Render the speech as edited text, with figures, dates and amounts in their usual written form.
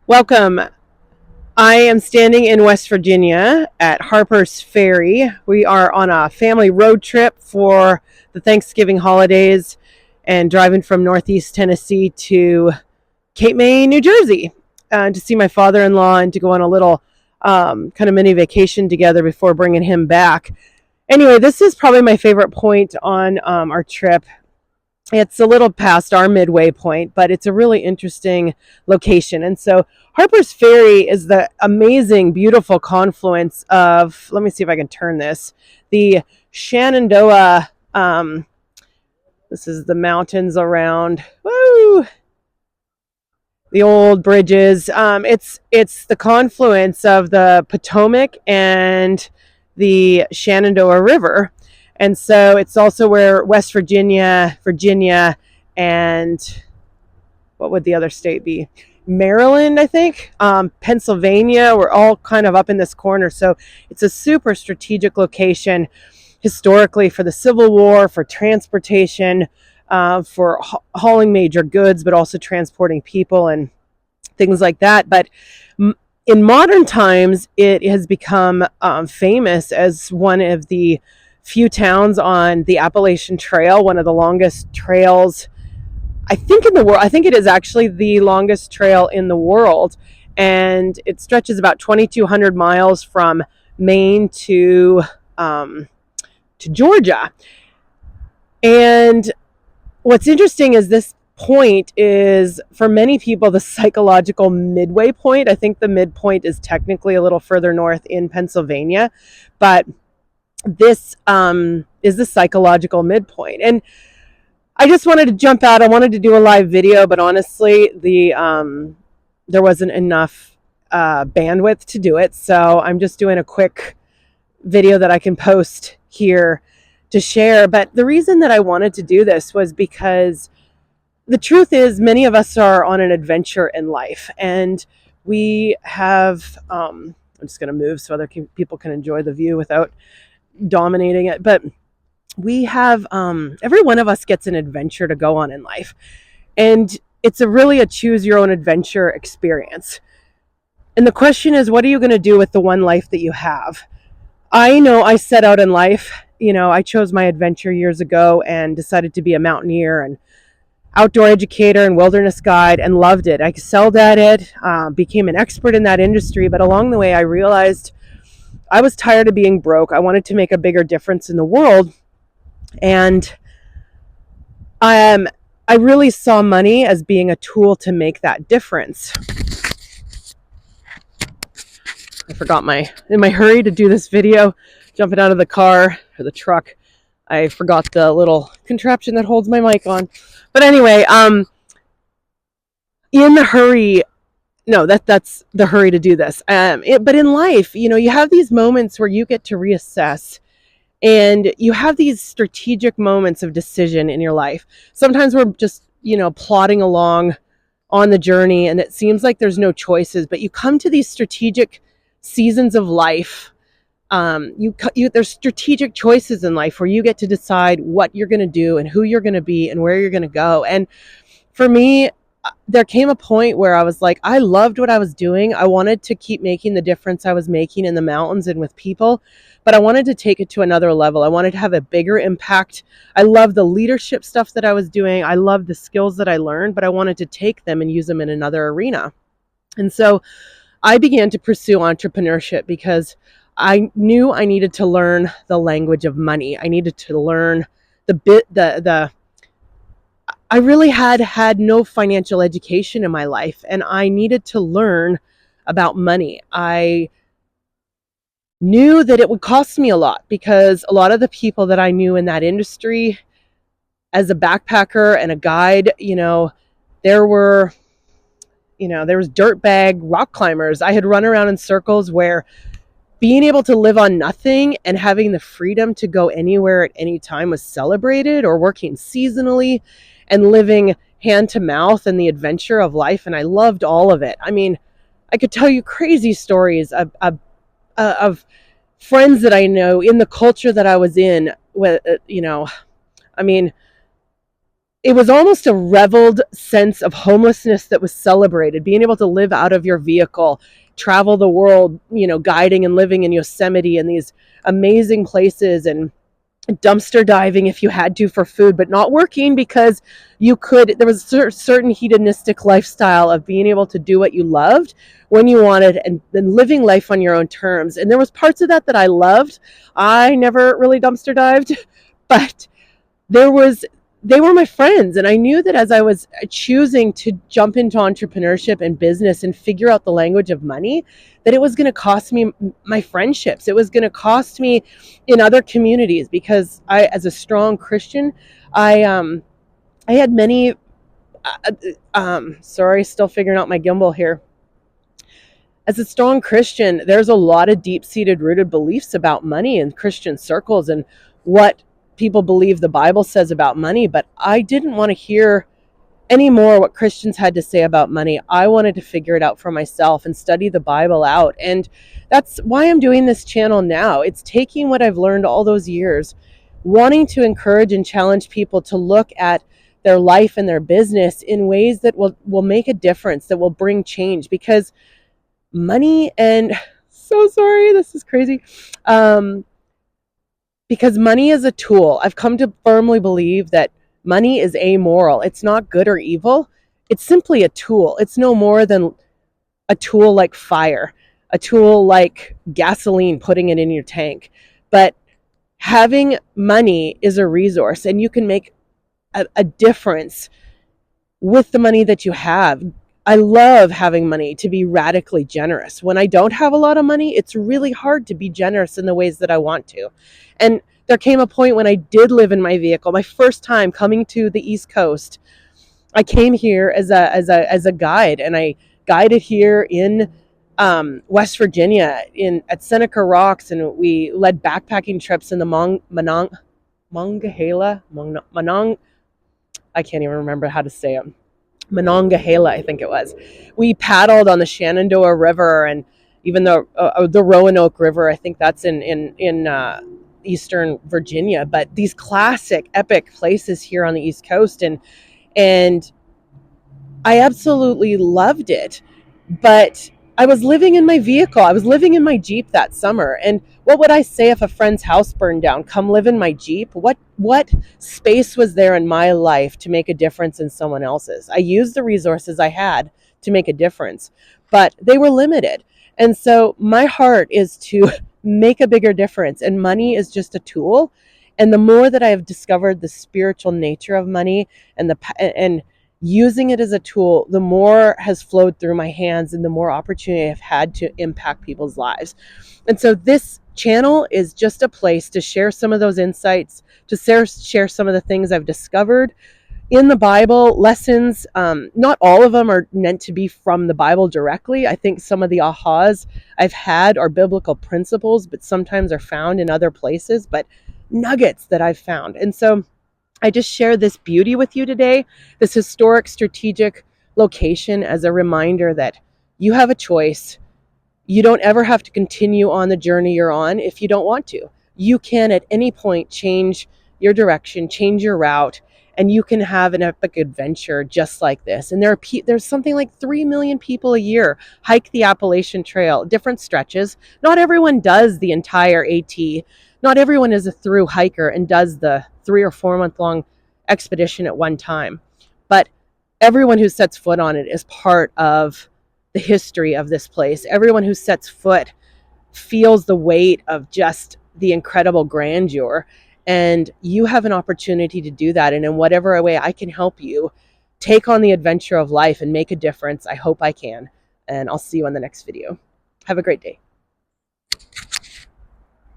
Welcome. I am standing in West Virginia at Harper's Ferry. We are on a family road trip for the Thanksgiving holidays and driving from Northeast Tennessee to Cape May, New Jersey, to see my father-in-law and to go on a little kind of mini vacation together before bringing him back. Anyway, this is probably my favorite point on our trip. It's a little past our midway point, but it's a really interesting location. And so Harper's Ferry is the amazing, beautiful confluence of, let me see if I can turn this, the Shenandoah. This is the mountains around, woo, the old bridges. It's the confluence of the Potomac and the Shenandoah River. And so it's also where West Virginia, and what would the other state be? Maryland, I think, Pennsylvania, we're all kind of up in this corner. So it's a super strategic location historically for the Civil War, for transportation, for hauling major goods, but also transporting people and things like that. But in modern times, it has become famous as one of the few towns on the Appalachian Trail, one of the longest trails, I think, in the world. I think it is actually the longest trail in the world, and it stretches about 2,200 miles from Maine to Georgia. And what's interesting is this point is, for many people, the psychological midway point. I think the midpoint is technically a little further north in Pennsylvania, but this is the psychological midpoint. And I just wanted to jump out. I wanted to do a live video, but honestly, there wasn't enough bandwidth to do it. So I'm just doing a quick video that I can post here to share. But the reason that I wanted to do this was because the truth is, many of us are on an adventure in life, and we have, I'm just going to move so other people can enjoy the view without dominating it. But we have, every one of us gets an adventure to go on in life, and it's really a choose your own adventure experience. And the question is, what are you going to do with the one life that you have? I know I set out in life, I chose my adventure years ago and decided to be a mountaineer and outdoor educator and wilderness guide, and loved it. I excelled at it, became an expert in that industry, but along the way I realized I was tired of being broke. I wanted to make a bigger difference in the world. And I really saw money as being a tool to make that difference. I forgot in my hurry to do this video, jumping out of the car or the truck, I forgot the little contraption that holds my mic on. But anyway, in the hurry, no, that's the hurry to do this. But in life, you have these moments where you get to reassess, and you have these strategic moments of decision in your life. Sometimes we're just, plodding along on the journey, and it seems like there's no choices, but you come to these strategic seasons of life. There's strategic choices in life where you get to decide what you're going to do and who you're going to be and where you're going to go. And for me, there came a point where I was like, I loved what I was doing. I wanted to keep making the difference I was making in the mountains and with people, but I wanted to take it to another level. I wanted to have a bigger impact. I loved the leadership stuff that I was doing. I loved the skills that I learned, but I wanted to take them and use them in another arena. And so I began to pursue entrepreneurship because I knew I needed to learn the language of money. I needed to learn I really had no financial education in my life, and I needed to learn about money. I knew that it would cost me a lot because a lot of the people that I knew in that industry as a backpacker and a guide, there was dirtbag rock climbers. I had run around in circles where being able to live on nothing and having the freedom to go anywhere at any time was celebrated, or working seasonally and living hand to mouth and the adventure of life. And I loved all of it. I mean, I could tell you crazy stories of friends that I know in the culture that I was in. I mean, it was almost a reveled sense of homelessness that was celebrated, being able to live out of your vehicle, travel the world, guiding and living in Yosemite and these amazing places, and dumpster diving if you had to for food, but not working because there was a certain hedonistic lifestyle of being able to do what you loved when you wanted, and then living life on your own terms. And there was parts of that I loved. I never really dumpster dived, but there was they were my friends, and I knew that as I was choosing to jump into entrepreneurship and business and figure out the language of money, that it was going to cost me my friendships. It was going to cost me in other communities, because I, as a strong Christian, I had many sorry, still figuring out my gimbal here. As a strong Christian, there's a lot of deep-seated rooted beliefs about money in Christian circles and what people believe the Bible says about money, but I didn't want to hear anymore what Christians had to say about money. I wanted to figure it out for myself and study the Bible out. And that's why I'm doing this channel now. It's taking what I've learned all those years, wanting to encourage and challenge people to look at their life and their business in ways that will make a difference, that will bring change. Because money, and so sorry, this is crazy. Because money is a tool. I've come to firmly believe that money is amoral. It's not good or evil. It's simply a tool. It's no more than a tool like fire, a tool like gasoline, putting it in your tank. But having money is a resource, and you can make a difference with the money that you have. I love having money to be radically generous. When I don't have a lot of money, it's really hard to be generous in the ways that I want to. And there came a point when I did live in my vehicle. My first time coming to the East Coast, I came here as a guide, and I guided here in West Virginia at Seneca Rocks, and we led backpacking trips in the Monongahela. I can't even remember how to say them. Monongahela, I think it was. We paddled on the Shenandoah River, and even the Roanoke River. I think that's in Eastern Virginia. But these classic, epic places here on the East Coast, and I absolutely loved it. But I was living in my vehicle. I was living in my Jeep that summer. And what would I say if a friend's house burned down? Come live in my Jeep? What space was there in my life to make a difference in someone else's? I used the resources I had to make a difference, but they were limited. And so my heart is to make a bigger difference, and money is just a tool. And the more that I have discovered the spiritual nature of money and using it as a tool, the more has flowed through my hands and the more opportunity I've had to impact people's lives. And so this channel is just a place to share some of those insights, to share some of the things I've discovered in the Bible, lessons. Not all of them are meant to be from the Bible directly. I think some of the ahas I've had are biblical principles, but sometimes are found in other places, but nuggets that I've found. And so I just share this beauty with you today, this historic strategic location, as a reminder that you have a choice. You don't ever have to continue on the journey you're on if you don't want to. You can at any point change your direction, change your route, and you can have an epic adventure just like this. And there's something like 3 million people a year hike the Appalachian Trail, different stretches. Not everyone does the entire AT. Not everyone is a through hiker and does the 3 or 4 month long expedition at one time. But everyone who sets foot on it is part of the history of this place. Everyone who sets foot feels the weight of just the incredible grandeur. And you have an opportunity to do that. And in whatever way I can help you take on the adventure of life and make a difference, I hope I can. And I'll see you on the next video. Have a great day.